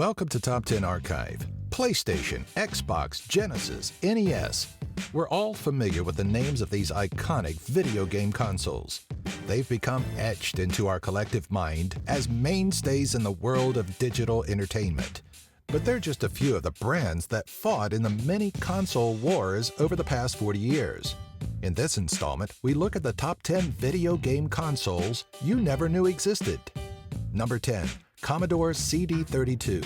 Welcome to Top 10 Archive. PlayStation, Xbox, Genesis, NES. We're all familiar with the names of these iconic video game consoles. They've become etched into our collective mind as mainstays in the world of digital entertainment. But they're just a few of the brands that fought in the many console wars over the past 40 years. In this installment, we look at the top 10 video game consoles you never knew existed. Number 10. Commodore CD32.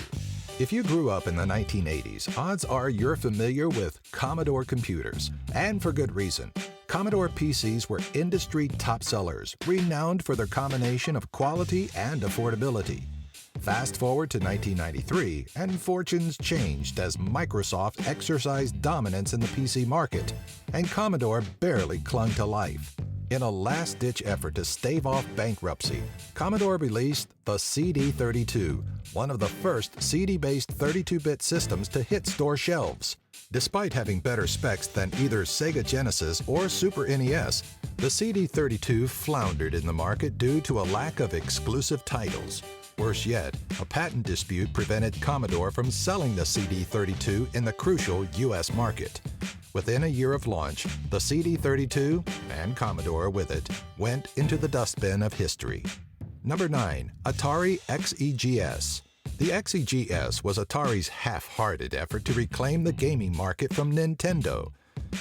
If you grew up in the 1980s, odds are you're familiar with Commodore computers, and for good reason. Commodore PCs were industry top sellers, renowned for their combination of quality and affordability. Fast forward to 1993, and fortunes changed as Microsoft exercised dominance in the PC market, and Commodore barely clung to life. In a last-ditch effort to stave off bankruptcy, Commodore released the CD32, one of the first CD-based 32-bit systems to hit store shelves. Despite having better specs than either Sega Genesis or Super NES, the CD32 floundered in the market due to a lack of exclusive titles. Worse yet, a patent dispute prevented Commodore from selling the CD32 in the crucial U.S. market. Within a year of launch, the CD32, and Commodore with it, went into the dustbin of history. Number 9. Atari XEGS. The XEGS was Atari's half-hearted effort to reclaim the gaming market from Nintendo.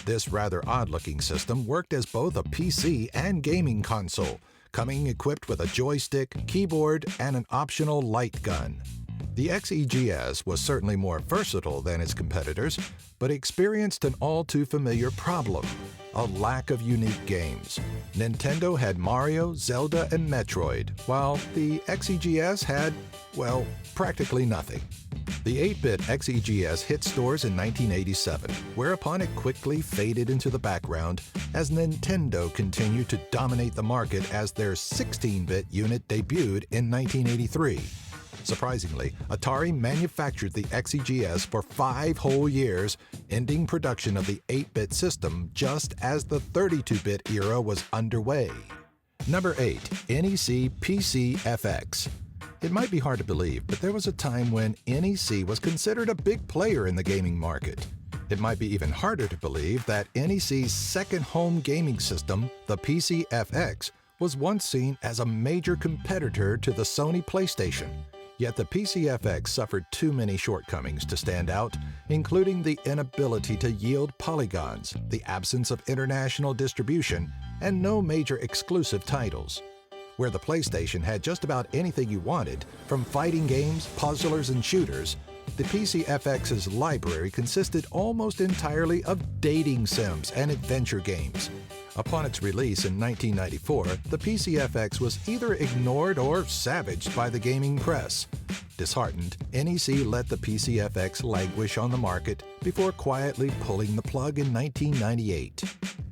This rather odd-looking system worked as both a PC and gaming console, coming equipped with a joystick, keyboard, and an optional light gun. The XEGS was certainly more versatile than its competitors, but experienced an all-too-familiar problem: a lack of unique games. Nintendo had Mario, Zelda, and Metroid, while the XEGS had, well, practically nothing. The 8-bit XEGS hit stores in 1987, whereupon it quickly faded into the background as Nintendo continued to dominate the market as their 16-bit unit debuted in 1983. Surprisingly, Atari manufactured the XEGS for 5 whole years, ending production of the 8-bit system just as the 32-bit era was underway. Number 8. NEC pcfx. It might be hard to believe, but there was a time when NEC was considered a big player in the gaming market. It might be even harder to believe that NEC's second home gaming system, the pcfx, was once seen as a major competitor to the Sony PlayStation. Yet the pcfx suffered too many shortcomings to stand out, including the inability to yield polygons, the absence of international distribution, and no major exclusive titles. Where the PlayStation had just about anything you wanted, from fighting games, puzzlers, and shooters, the pcfx's library consisted almost entirely of dating sims and adventure games. Upon its release in 1994, the pcfx was either ignored or savaged by the gaming press. Disheartened, NEC let the pcfx languish on the market before quietly pulling the plug in 1998.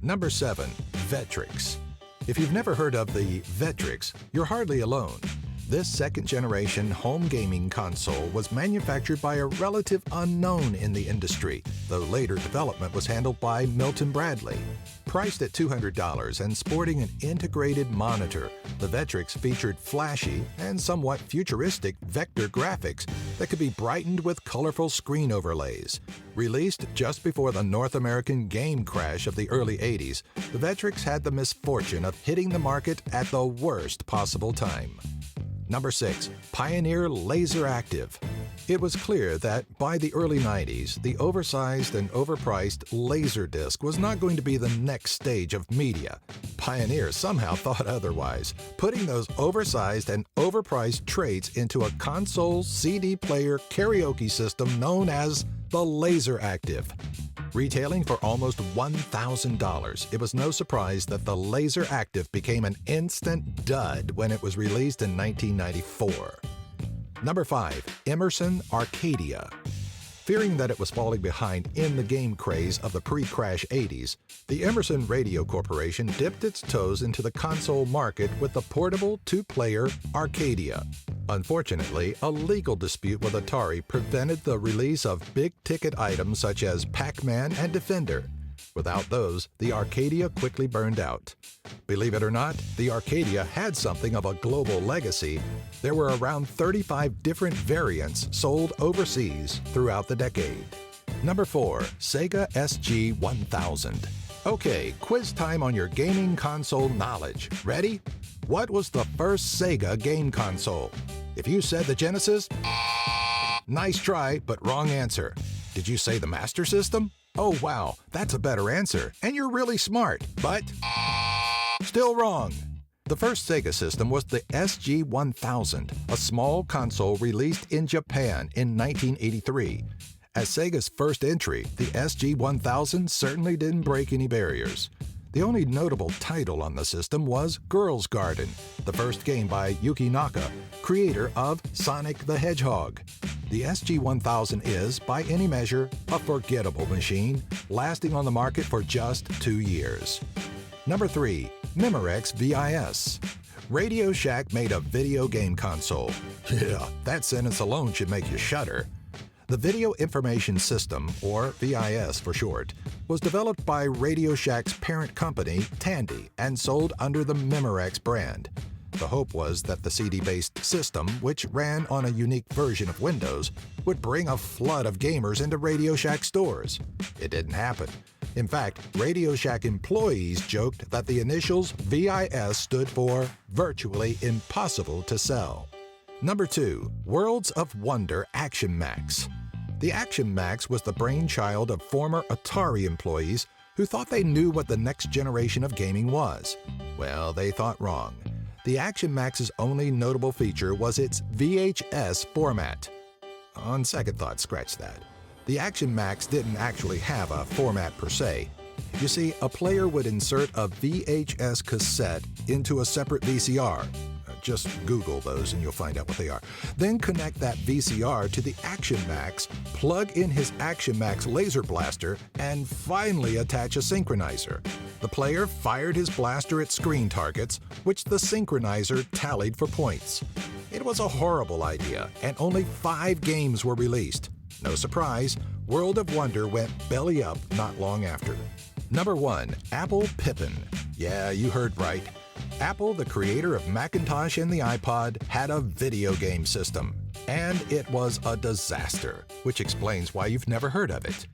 Number 7. Vectrex. If you've never heard of the Vectrex, you're hardly alone. This second-generation home gaming console was manufactured by a relative unknown in the industry, though later development was handled by Milton Bradley. Priced at $200 and sporting an integrated monitor, the Vectrex featured flashy and somewhat futuristic vector graphics that could be brightened with colorful screen overlays. Released just before the North American game crash of the early 80s, the Vectrex had the misfortune of hitting the market at the worst possible time. Number 6. Pioneer LaserActive. It was clear that by the early 90s, the oversized and overpriced Laserdisc was not going to be the next stage of media. Pioneer somehow thought otherwise, putting those oversized and overpriced traits into a console CD player karaoke system known as the LaserActive. Retailing for almost $1,000, it was no surprise that the LaserActive became an instant dud when it was released in 1994. Number 5. Emerson Arcadia. Fearing that it was falling behind in the game craze of the pre-crash 80s, the Emerson Radio Corporation dipped its toes into the console market with the portable two-player Arcadia. Unfortunately, a legal dispute with Atari prevented the release of big-ticket items such as Pac-Man and Defender. Without those, the Arcadia quickly burned out. Believe it or not, the Arcadia had something of a global legacy. There were around 35 different variants sold overseas throughout the decade. Number 4, Sega SG-1000. Okay, quiz time on your gaming console knowledge. Ready? What was the first Sega game console? If you said the Genesis, nice try, but wrong answer. Did you say the Master System? Oh wow, that's a better answer, and you're really smart, but still wrong. The first Sega system was the SG-1000, a small console released in Japan in 1983. As Sega's first entry, the SG-1000 certainly didn't break any barriers. The only notable title on the system was Girl's Garden, the first game by Yuki Naka, creator of Sonic the Hedgehog. The SG-1000 is, by any measure, a forgettable machine, lasting on the market for just 2 years. Number 3, Memorex VIS. Radio Shack made a video game console. Yeah, that sentence alone should make you shudder. The Video Information System, or VIS for short, was developed by Radio Shack's parent company, Tandy, and sold under the Memorex brand. The hope was that the CD-based system, which ran on a unique version of Windows, would bring a flood of gamers into Radio Shack stores. It didn't happen. In fact, Radio Shack employees joked that the initials VIS stood for Virtually Impossible to Sell. Number 2, Worlds of Wonder Action Max. The Action Max was the brainchild of former Atari employees who thought they knew what the next generation of gaming was. Well, they thought wrong. The Action Max's only notable feature was its VHS format. On second thought, scratch that. The Action Max didn't actually have a format per se. You see, a player would insert a VHS cassette into a separate VCR. Just Google those and you'll find out what they are. Then connect that VCR to the Action Max, plug in his Action Max laser blaster, and finally attach a synchronizer. The player fired his blaster at screen targets, which the synchronizer tallied for points. It was a horrible idea, and only 5 games were released. No surprise, World of Wonder went belly up not long after. Number 1, Apple Pippin. Yeah, you heard right. Apple, the creator of Macintosh and the iPod, had a video game system. And it was a disaster, which explains why you've never heard of it.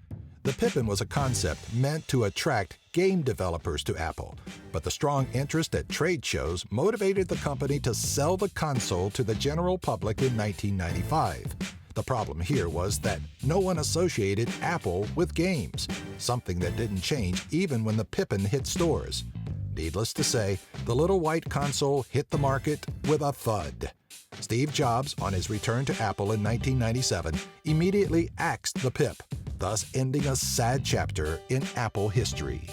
The Pippin was a concept meant to attract game developers to Apple, but the strong interest at trade shows motivated the company to sell the console to the general public in 1995. The problem here was that no one associated Apple with games, something that didn't change even when the Pippin hit stores. Needless to say, the little white console hit the market with a thud. Steve Jobs, on his return to Apple in 1997, immediately axed the Pip, thus ending a sad chapter in Apple history.